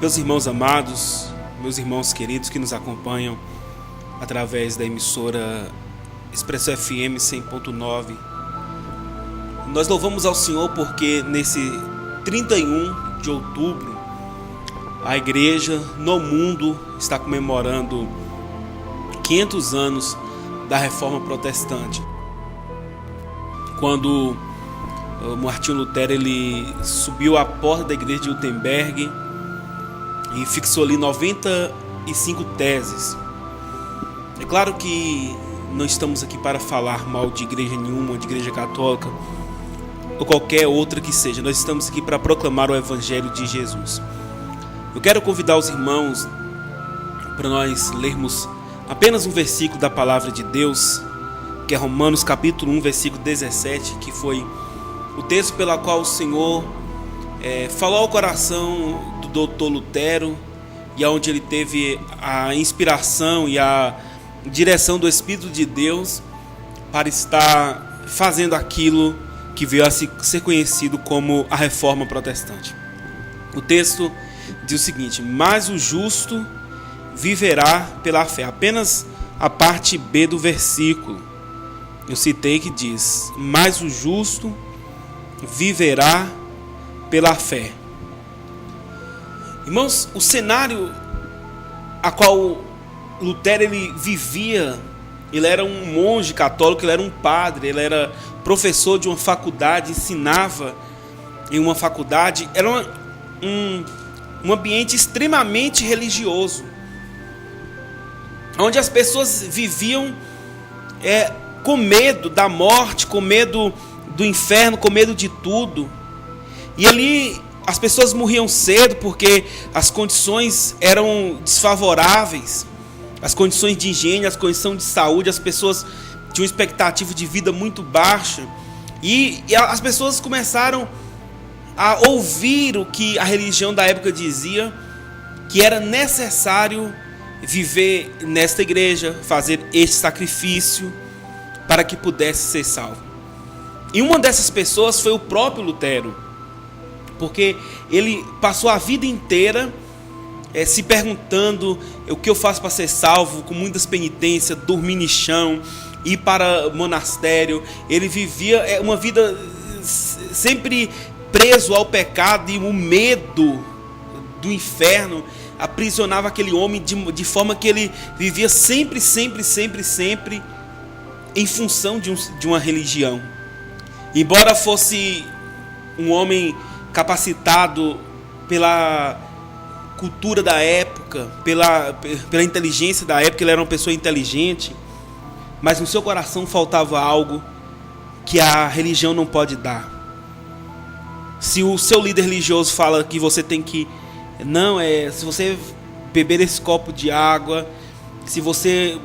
Meus irmãos amados, meus irmãos queridos que nos acompanham através da emissora Expresso FM 100.9, nós louvamos ao Senhor porque nesse 31 de outubro a igreja no mundo está comemorando 500 anos da Reforma Protestante, quando Martinho Lutero ele subiu à porta da igreja de Wittenberg e fixou ali 95 teses. É claro que não estamos aqui para falar mal de igreja nenhuma, de igreja católica ou qualquer outra que seja. Nós estamos aqui para proclamar o Evangelho de Jesus. Eu quero convidar os irmãos para nós lermos apenas um versículo da palavra de Deus, que é Romanos capítulo 1, versículo 17, que foi o texto pela qual o Senhor falou ao coração do Dr. Lutero, e aonde ele teve a inspiração e a direção do Espírito de Deus para estar fazendo aquilo que veio a ser conhecido como a Reforma Protestante. O texto diz o seguinte: mas o justo viverá pela fé. Apenas a parte B do versículo eu citei, que diz: mas o justo viverá pela fé. Irmãos, o cenário a qual Lutero ele vivia, ele era um monge católico, ele era um padre, ele era professor de uma faculdade, ensinava em uma faculdade, era um ambiente extremamente religioso, onde as pessoas viviam com medo da morte, com medo do inferno, com medo de tudo. E ali as pessoas morriam cedo porque as condições eram desfavoráveis, as condições de higiene, as condições de saúde, as pessoas tinham uma expectativa de vida muito baixa, e as pessoas começaram a ouvir o que a religião da época dizia, que era necessário viver nesta igreja, fazer este sacrifício para que pudesse ser salvo. E uma dessas pessoas foi o próprio Lutero, porque ele passou a vida inteira se perguntando o que eu faço para ser salvo, com muitas penitências, dormir no chão, ir para o monastério. Ele vivia uma vida sempre preso ao pecado, e o medo do inferno aprisionava aquele homem de forma que ele vivia sempre em função de uma religião. Embora fosse um homem capacitado pela cultura da época, pela inteligência da época, ele era uma pessoa inteligente, mas no seu coração faltava algo que a religião não pode dar. Se o seu líder religioso fala que você tem que... se você beber esse copo de água, se você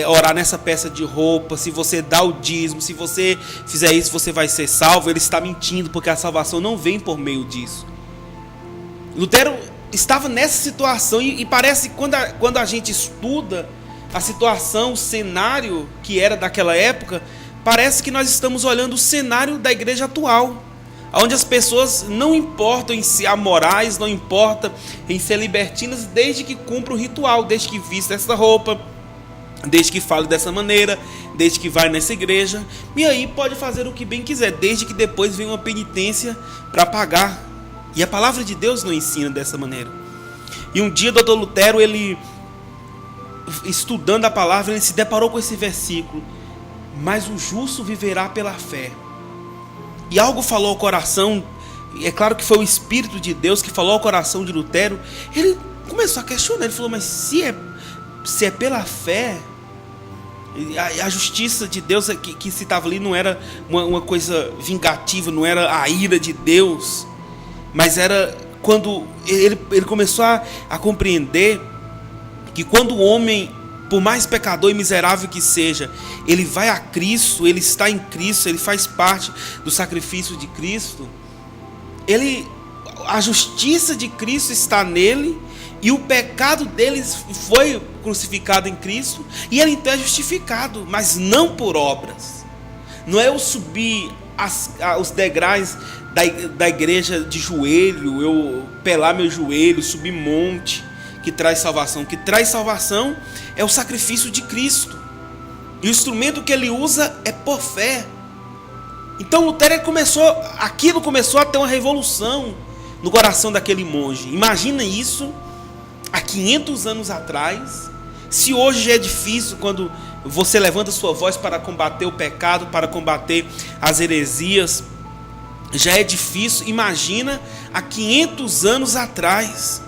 orar nessa peça de roupa, se você dar o dízimo, se você fizer isso, você vai ser salvo, ele está mentindo, porque a salvação não vem por meio disso. Lutero estava nessa situação, e parece que quando a gente estuda a situação, o cenário que era daquela época, parece que nós estamos olhando o cenário da igreja atual, onde as pessoas não importam em ser amorais, não importam em ser libertinas, desde que cumpra o ritual, desde que vista essa roupa, desde que fale dessa maneira, desde que vai nessa igreja, e aí pode fazer o que bem quiser, desde que depois venha uma penitência para pagar. E a palavra de Deus não ensina dessa maneira. E um dia o Dr. Lutero, ele, estudando a palavra, ele se deparou com esse versículo: mas o justo viverá pela fé. E algo falou ao coração, é claro que foi o Espírito de Deus que falou ao coração de Lutero. Ele começou a questionar, ele falou: mas se é pela fé, a justiça de Deus que se estava ali não era uma coisa vingativa, não era a ira de Deus, mas era quando ele começou a compreender que quando o homem, por mais pecador e miserável que seja, ele vai a Cristo, ele está em Cristo, ele faz parte do sacrifício de Cristo, a justiça de Cristo está nele, e o pecado deles foi crucificado em Cristo, e ele então é justificado, mas não por obras. Não é eu subir os degraus da igreja de joelho, eu pelar meu joelho, subir monte, que traz salvação. O que traz salvação é o sacrifício de Cristo. E o instrumento que ele usa é por fé. Então Lutero aquilo começou a ter uma revolução no coração daquele monge. Imagina isso há 500 anos atrás. Se hoje já é difícil quando você levanta sua voz para combater o pecado, para combater as heresias, já é difícil. Imagina há 500 anos atrás,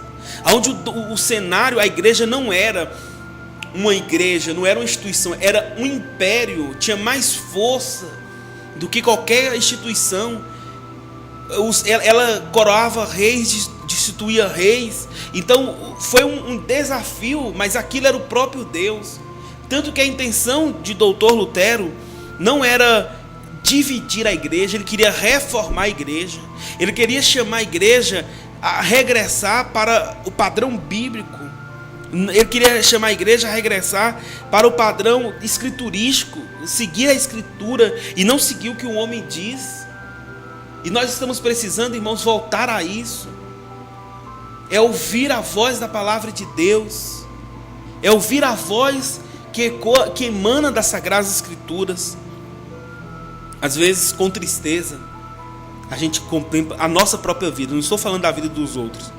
onde o cenário, a igreja não era uma igreja, não era uma instituição, era um império, tinha mais força do que qualquer instituição. Ela coroava reis, destituía reis. Então foi um desafio, mas aquilo era o próprio Deus. Tanto que a intenção de Doutor Lutero não era dividir a igreja, ele queria reformar a igreja. Ele queria chamar a igreja a regressar para o padrão bíblico. Ele queria chamar a igreja a regressar para o padrão escriturístico, seguir a escritura e não seguir o que o homem diz. E nós estamos precisando, irmãos, voltar a isso. É ouvir a voz da palavra de Deus. É ouvir a voz que emana das Sagradas Escrituras. Às vezes, com tristeza, a gente contempla a nossa própria vida. Não estou falando da vida dos outros.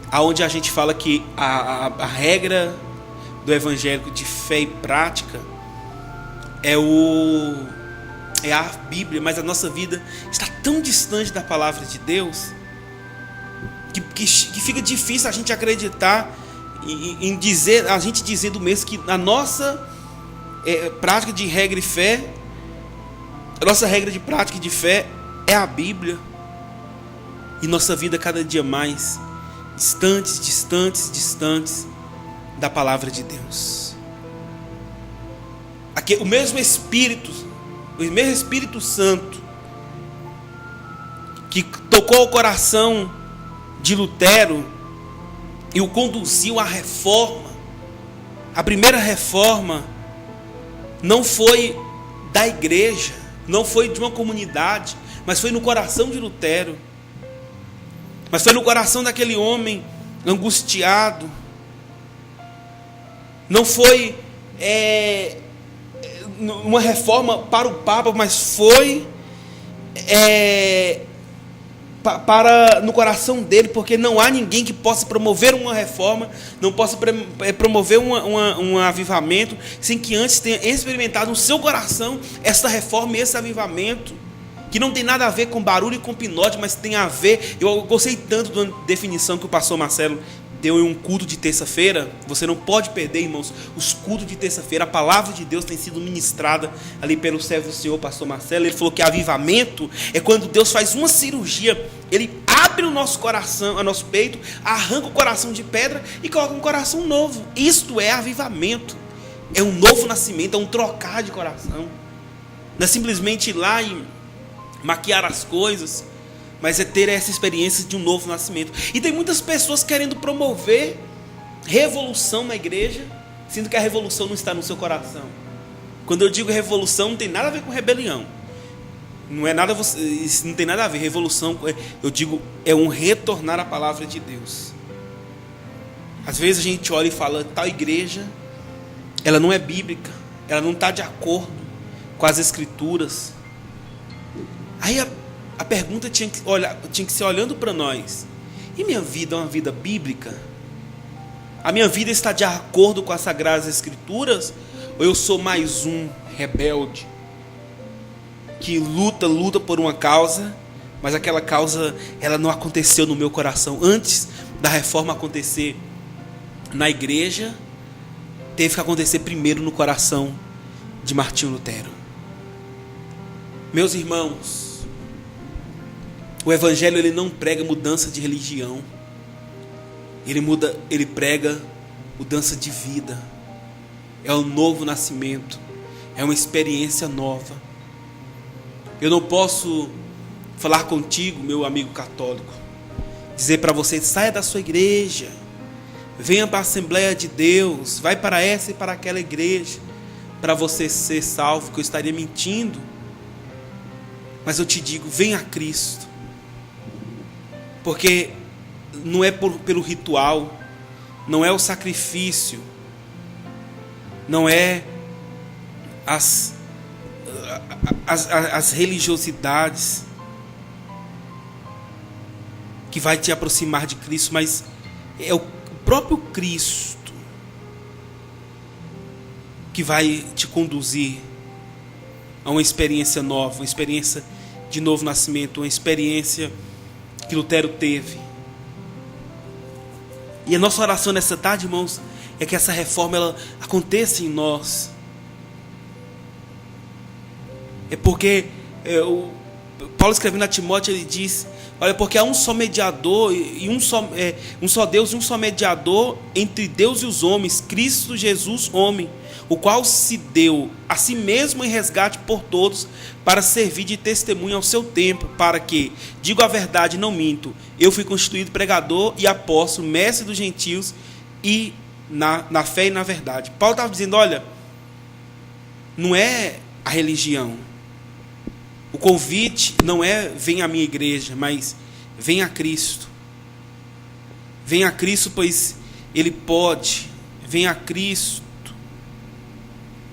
Aonde a gente fala que a regra do evangélico de fé e prática é a Bíblia, mas a nossa vida está tão distante da palavra de Deus que fica difícil a gente acreditar em dizer, a gente dizendo mesmo que a nossa prática de regra e fé, a nossa regra de prática e de fé é a Bíblia. E nossa vida cada dia mais distantes da palavra de Deus. Aqui, o mesmo Espírito Santo que tocou o coração de Lutero e o conduziu à reforma. A primeira reforma não foi da igreja, não foi de uma comunidade, mas foi no coração de Lutero. Mas foi no coração daquele homem angustiado. Não foi uma reforma para o Papa, mas foi no coração dele, porque não há ninguém que possa promover uma reforma, não possa promover um avivamento, sem que antes tenha experimentado no seu coração essa reforma e esse avivamento, que não tem nada a ver com barulho e com pinote, mas tem a ver. Eu gostei tanto da definição que o pastor Marcelo deu em um culto de terça-feira. Você não pode perder, irmãos, os cultos de terça-feira. A palavra de Deus tem sido ministrada ali pelo servo do Senhor, pastor Marcelo. Ele falou que avivamento é quando Deus faz uma cirurgia. Ele abre o nosso coração, o nosso peito, arranca o coração de pedra e coloca um coração novo. Isto é avivamento. É um novo nascimento, é um trocar de coração. Não é simplesmente ir lá e maquiar as coisas, mas é ter essa experiência de um novo nascimento. E tem muitas pessoas querendo promover revolução na igreja, sendo que a revolução não está no seu coração. Quando eu digo revolução, não tem nada a ver com rebelião. Não é nada, isso não tem nada a ver. Revolução, eu digo, é um retornar à palavra de Deus. Às vezes a gente olha e fala, tal igreja, ela não é bíblica, ela não está de acordo com as escrituras. Aí a pergunta tinha que ser olhando para nós. E minha vida é uma vida bíblica? A minha vida está de acordo com as Sagradas Escrituras? Ou eu sou mais um rebelde que luta por uma causa, mas aquela causa ela não aconteceu no meu coração? Antes da reforma acontecer na igreja, teve que acontecer primeiro no coração de Martinho Lutero. Meus irmãos, o evangelho ele não prega mudança de religião. Ele prega mudança de vida. É um novo nascimento. É uma experiência nova. Eu não posso falar contigo, meu amigo católico, dizer para você, saia da sua igreja, venha para a Assembleia de Deus, vai para essa e para aquela igreja, para você ser salvo, que eu estaria mentindo. Mas eu te digo, venha a Cristo. Porque não é pelo ritual, não é o sacrifício, não é as religiosidades que vai te aproximar de Cristo, mas é o próprio Cristo que vai te conduzir a uma experiência nova, uma experiência de novo nascimento, uma experiência que Lutero teve. E a nossa oração nessa tarde, irmãos, é que essa reforma ela aconteça em nós. É porque Paulo escrevendo a Timóteo, ele diz: olha, porque há um só mediador, e um só Deus e um só mediador entre Deus e os homens, Cristo Jesus, homem, o qual se deu a si mesmo em resgate por todos, para servir de testemunho ao seu tempo, para que, digo a verdade, não minto, eu fui constituído pregador e apóstolo, mestre dos gentios, e na fé e na verdade. Paulo estava dizendo: olha, não é a religião, o convite não é venha à minha igreja, mas venha a Cristo. Venha a Cristo, pois Ele pode. Venha a Cristo,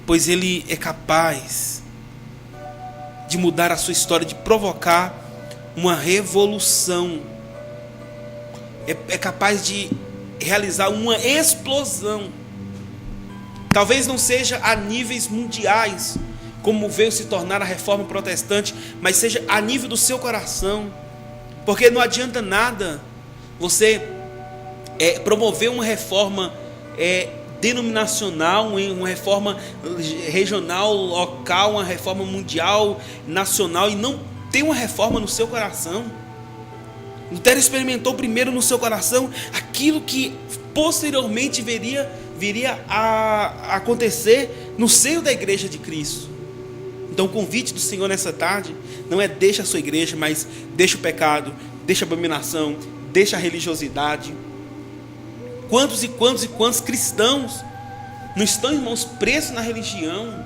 pois Ele é capaz de mudar a sua história, de provocar uma revolução. É capaz de realizar uma explosão. Talvez não seja a níveis mundiais, como veio se tornar a reforma protestante, mas seja a nível do seu coração. Porque não adianta nada você promover uma reforma denominacional, uma reforma regional, local, uma reforma mundial, nacional, e não ter uma reforma no seu coração. Lutero experimentou primeiro no seu coração aquilo que posteriormente viria a acontecer no seio da igreja de Cristo. Então o convite do Senhor nessa tarde não é deixa a sua igreja, mas deixa o pecado, deixa a abominação, deixa a religiosidade. Quantos e quantos e quantos cristãos não estão, irmãos, presos na religião?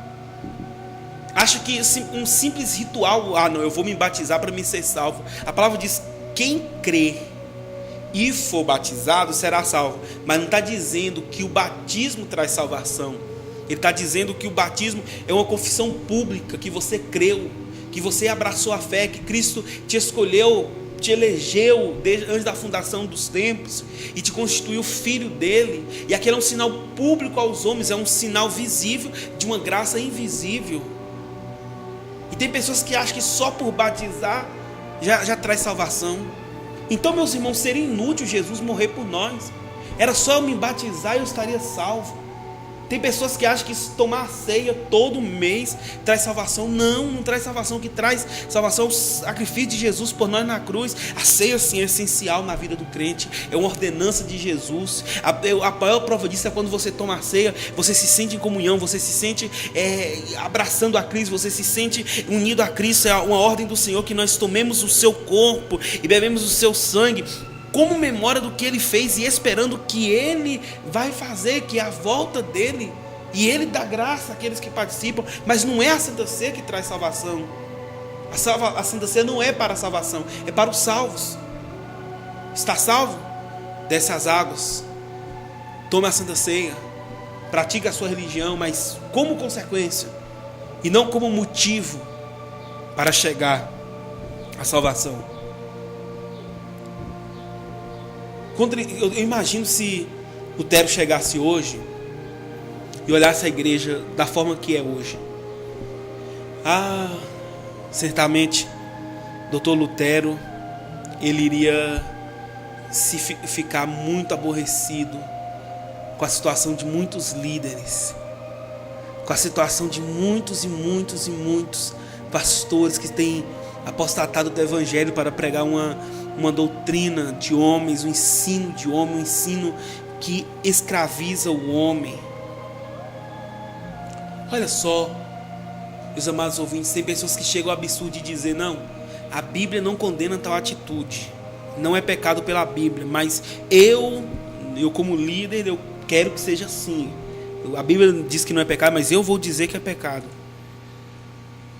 Acha que um simples ritual, não, eu vou me batizar para me ser salvo. A palavra diz: quem crê e for batizado será salvo. Mas não está dizendo que o batismo traz salvação. Ele está dizendo que o batismo é uma confissão pública, que você creu, que você abraçou a fé, que Cristo te escolheu, te elegeu antes da fundação dos tempos e te constituiu filho dele. E aquele é um sinal público aos homens, é um sinal visível de uma graça invisível. E tem pessoas que acham que só por batizar já traz salvação. Então, meus irmãos, seria inútil Jesus morrer por nós. Era só eu me batizar e eu estaria salvo. Tem pessoas que acham que tomar a ceia todo mês traz salvação. Não traz salvação. O que traz salvação é o sacrifício de Jesus por nós na cruz. A ceia, sim, é essencial na vida do crente. É uma ordenança de Jesus. A maior prova disso é quando você toma a ceia, você se sente em comunhão, você se sente abraçando a Cristo, você se sente unido a Cristo. É uma ordem do Senhor que nós tomemos o seu corpo e bebemos o seu sangue, como memória do que Ele fez e esperando que Ele vai fazer, que é a volta dEle. E Ele dá graça àqueles que participam. Mas não é a Santa Ceia que traz salvação. A Santa Ceia não é para a salvação, é para os salvos. Está salvo? Desce as águas, tome a Santa Ceia, pratique a sua religião, mas como consequência e não como motivo para chegar à salvação. Eu imagino se Lutero chegasse hoje e olhasse a igreja da forma que é hoje. Certamente, Dr. Lutero, ele iria ficar muito aborrecido com a situação de muitos líderes, com a situação de muitos e muitos e muitos pastores que têm apostatado do evangelho para pregar uma doutrina de homens, um ensino de homem, um ensino que escraviza o homem. Olha só, meus amados ouvintes, tem pessoas que chegam ao absurdo de dizer: não, a Bíblia não condena tal atitude, não é pecado pela Bíblia, mas eu como líder, eu quero que seja assim. A Bíblia diz que não é pecado, mas eu vou dizer que é pecado.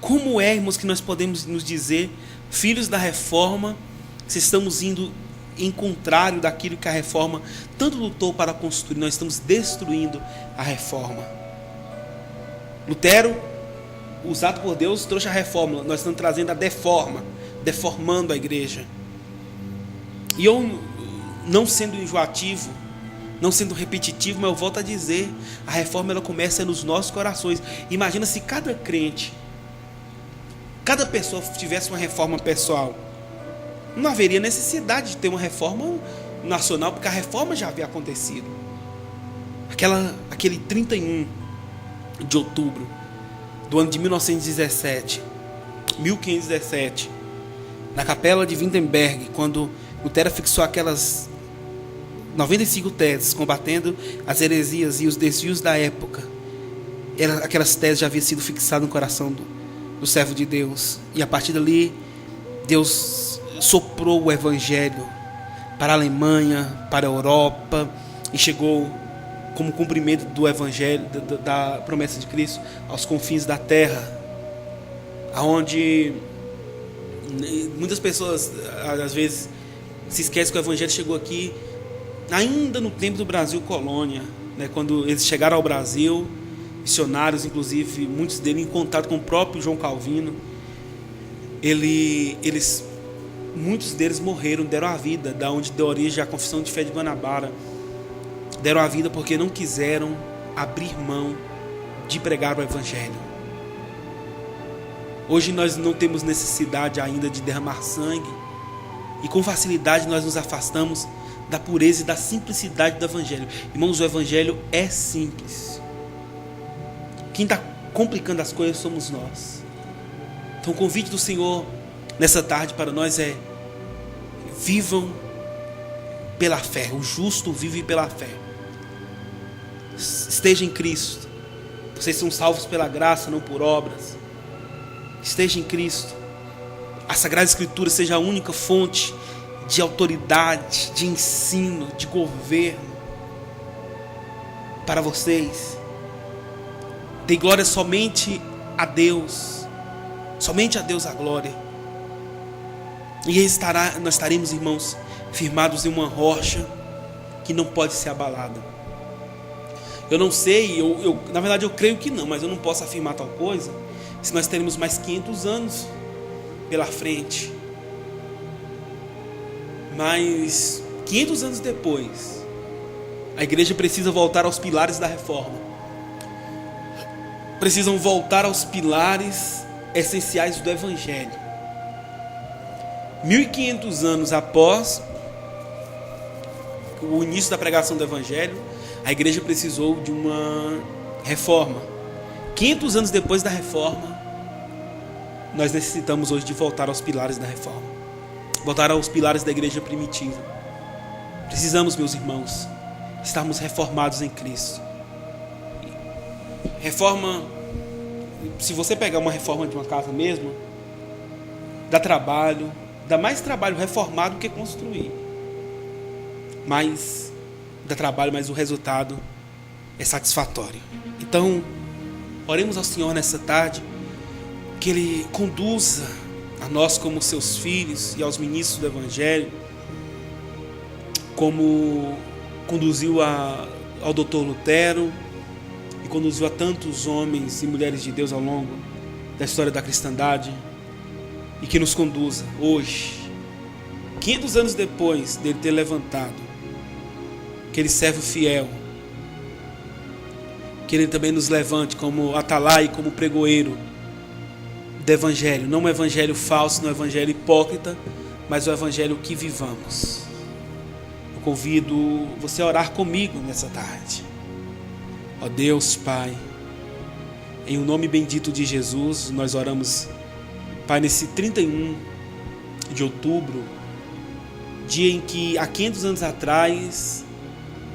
Como é, irmãos, que nós podemos nos dizer filhos da reforma, se estamos indo em contrário daquilo que a reforma tanto lutou para construir? Nós estamos destruindo a reforma. Lutero, usado por Deus, trouxe a reforma. Nós estamos trazendo a deformando a igreja. E eu, não sendo enjoativo, não sendo repetitivo, mas eu volto a dizer, a reforma ela começa nos nossos corações. Imagina se cada crente, cada pessoa tivesse uma reforma pessoal. Não haveria necessidade de ter uma reforma nacional, porque a reforma já havia acontecido. Aquele 31 de outubro do ano de 1517, na capela de Wittenberg, quando Lutero fixou aquelas 95 teses, combatendo as heresias e os desvios da época. Aquelas teses já haviam sido fixadas no coração do servo de Deus. E a partir dali, Deus soprou o Evangelho para a Alemanha, para a Europa, e chegou como cumprimento do Evangelho, da promessa de Cristo, aos confins da terra, aonde muitas pessoas às vezes se esquecem que o Evangelho chegou aqui ainda no tempo do Brasil colônia, né? Quando eles chegaram ao Brasil, missionários, inclusive muitos deles em contato com o próprio João Calvino, muitos deles morreram, deram a vida, da onde deu origem à Confissão de Fé de Guanabara. Deram a vida porque não quiseram abrir mão de pregar o Evangelho. Hoje nós não temos necessidade ainda de derramar sangue, e com facilidade nós nos afastamos da pureza e da simplicidade do Evangelho. Irmãos, o Evangelho é simples. Quem está complicando as coisas somos nós. Então o convite do Senhor nessa tarde para nós é: vivam pela fé. O justo vive pela fé. Esteja em Cristo. Vocês são salvos pela graça, não por obras. Esteja em Cristo. A Sagrada Escritura seja a única fonte de autoridade, de ensino, de governo para vocês. Dê glória somente a Deus. Somente a Deus a glória. E nós estaremos, irmãos, firmados em uma rocha que não pode ser abalada. Eu não sei, na verdade eu creio que não, mas eu não posso afirmar tal coisa, se nós teremos mais 500 anos pela frente. Mas 500 anos depois, a igreja precisa voltar aos pilares da reforma. Precisam voltar aos pilares essenciais do Evangelho. 1500 anos após o início da pregação do Evangelho, a igreja precisou de uma reforma. 500 anos depois da reforma, nós necessitamos hoje de voltar aos pilares da reforma, voltar aos pilares da igreja primitiva. Precisamos, meus irmãos, estarmos reformados em Cristo. Reforma, se você pegar uma reforma de uma casa mesmo, dá trabalho, dá mais trabalho reformar do que construir. Mas dá trabalho, mas o resultado é satisfatório. Então, oremos ao Senhor nessa tarde, que Ele conduza a nós como seus filhos e aos ministros do Evangelho, como conduziu ao Dr. Lutero e conduziu a tantos homens e mulheres de Deus ao longo da história da cristandade, e que nos conduza hoje, 500 anos depois dele ter levantado, que Ele serve o fiel, que Ele também nos levante como atalaia, como pregoeiro do Evangelho, não um Evangelho falso, não um Evangelho hipócrita, mas o Evangelho que vivamos. Eu convido você a orar comigo nessa tarde. Ó Deus Pai, em o nome bendito de Jesus, nós oramos, Pai, nesse 31 de outubro, dia em que há 500 anos atrás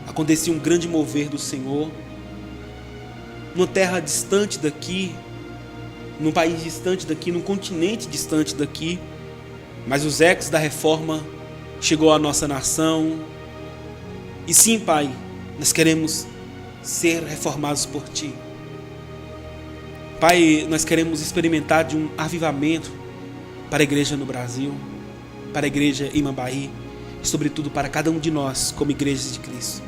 acontecia um grande mover do Senhor, numa terra distante daqui, num país distante daqui, num continente distante daqui, mas os ecos da reforma chegou à nossa nação. E sim, Pai, nós queremos ser reformados por Ti. Pai, nós queremos experimentar de um avivamento para a igreja no Brasil, para a igreja em Mambaí, e sobretudo para cada um de nós como igrejas de Cristo.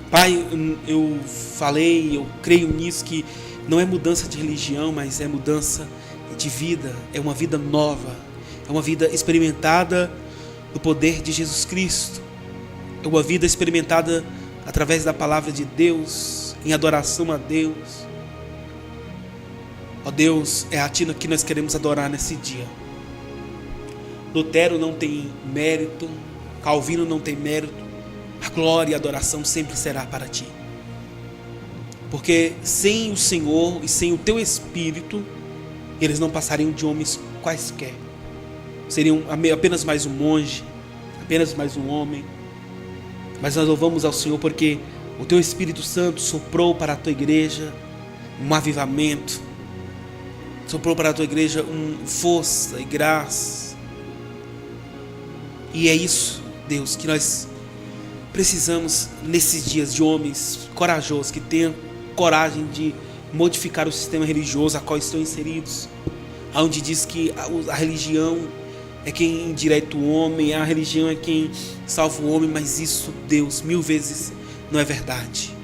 Pai, eu falei, eu creio nisso, que não é mudança de religião, mas é mudança de vida, é uma vida nova, é uma vida experimentada no poder de Jesus Cristo, é uma vida experimentada através da palavra de Deus, em adoração a Deus. Ó Deus, é a Ti que nós queremos adorar nesse dia. Lutero não tem mérito, Calvino não tem mérito, a glória e a adoração sempre será para Ti. Porque sem o Senhor e sem o Teu Espírito, eles não passariam de homens quaisquer. Seriam apenas mais um monge, apenas mais um homem. Mas nós louvamos ao Senhor porque o Teu Espírito Santo soprou para a Tua igreja um avivamento, soprou para a Tua igreja força e graça. E é isso, Deus, que nós precisamos nesses dias, de homens corajosos que tenham coragem de modificar o sistema religioso a qual estão inseridos, onde diz que a religião é quem endireita o homem, a religião é quem salva o homem, mas isso, Deus, 1000 vezes não é verdade.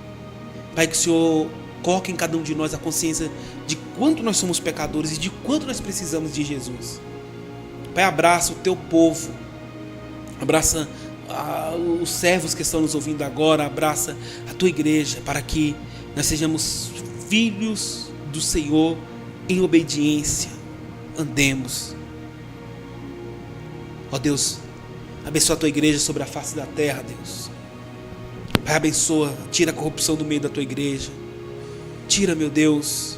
Pai, que o Senhor coloque em cada um de nós a consciência de quanto nós somos pecadores e de quanto nós precisamos de Jesus. Pai, abraça o Teu povo, abraça os servos que estão nos ouvindo agora, abraça a Tua igreja, para que nós sejamos filhos do Senhor em obediência, andemos. Ó Deus, abençoa a Tua igreja sobre a face da terra, Deus. Pai, abençoa, tira a corrupção do meio da Tua igreja, tira, meu Deus,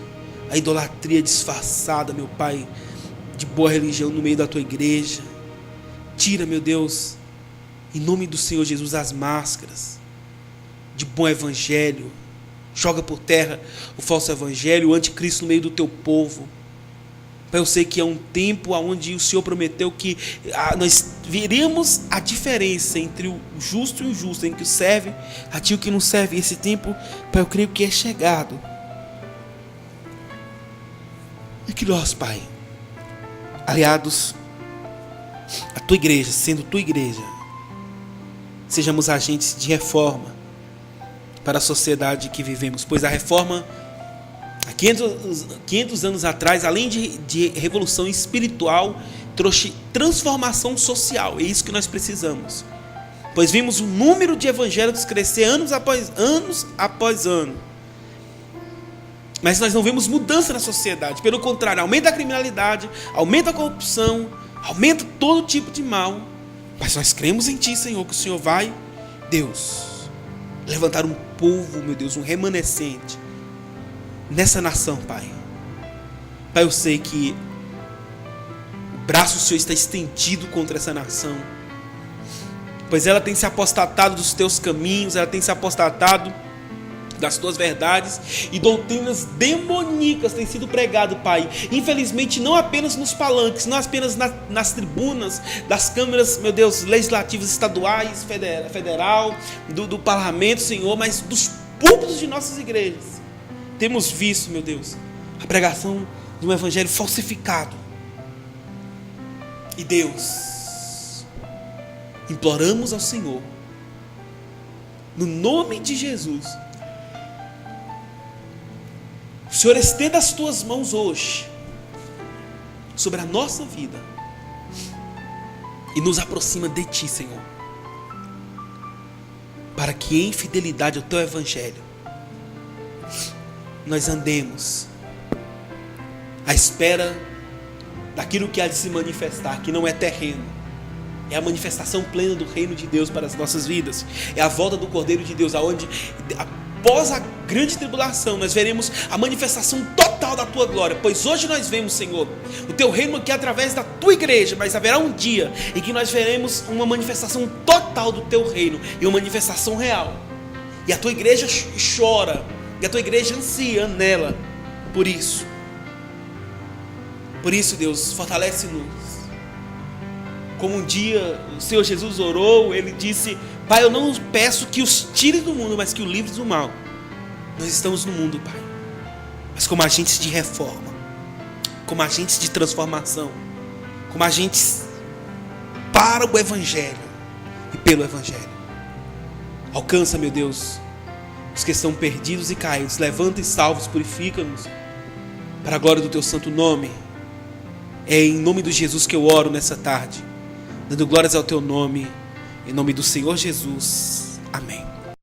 a idolatria disfarçada, meu Pai, de boa religião no meio da Tua igreja. Tira, meu Deus, em nome do Senhor Jesus, as máscaras de bom evangelho. Joga por terra o falso evangelho, o anticristo no meio do Teu povo. Pai, eu sei que é um tempo onde o Senhor prometeu que nós veremos a diferença entre o justo e o injusto, entre o que serve a Ti e o que não serve. Esse tempo, Pai, eu creio que é chegado. E que nós, Pai, aliados à Tua igreja, sendo Tua igreja, sejamos agentes de reforma para a sociedade que vivemos, pois a reforma, há 500 anos atrás, além de revolução espiritual, trouxe transformação social. É isso que nós precisamos, pois vimos o número de evangélicos crescer anos após ano, mas nós não vemos mudança na sociedade. Pelo contrário, aumenta a criminalidade, aumenta a corrupção, aumenta todo tipo de mal. Mas nós cremos em Ti, Senhor, que o Senhor vai, Deus, levantar um povo, meu Deus, um remanescente nessa nação, Pai. Pai, eu sei que o braço do Senhor está estendido contra essa nação, pois ela tem se apostatado dos Teus caminhos, ela tem se apostatado das Tuas verdades, e doutrinas demoníacas têm sido pregado, Pai, infelizmente não apenas nos palanques, não apenas nas tribunas das câmaras, meu Deus, legislativas estaduais, federal, do parlamento, Senhor, mas dos púlpitos de nossas igrejas. Temos visto, meu Deus, a pregação de um evangelho falsificado. E Deus, imploramos ao Senhor, no nome de Jesus, o Senhor estenda as Tuas mãos hoje sobre a nossa vida e nos aproxima de Ti, Senhor, para que em fidelidade ao Teu evangelho nós andemos à espera daquilo que há de se manifestar, que não é terreno, é a manifestação plena do reino de Deus para as nossas vidas, é a volta do Cordeiro de Deus, aonde após a grande tribulação nós veremos a manifestação total da Tua glória, pois hoje nós vemos, Senhor, o Teu reino aqui através da Tua igreja, mas haverá um dia em que nós veremos uma manifestação total do Teu reino, e uma manifestação real, e a Tua igreja chora, e a Tua igreja ansia nela, por isso, Deus, fortalece-nos, como um dia o Senhor Jesus orou, Ele disse: Pai, eu não peço que os tires do mundo, mas que os livres do mal. Nós estamos no mundo, Pai, mas como agentes de reforma, como agentes de transformação, como agentes para o Evangelho e pelo Evangelho. Alcança, meu Deus, os que estão perdidos e caídos. Levanta e salva-os, purifica-nos para a glória do teu santo nome. É em nome de Jesus que eu oro nessa tarde, dando glórias ao teu nome, em nome do Senhor Jesus. Amém.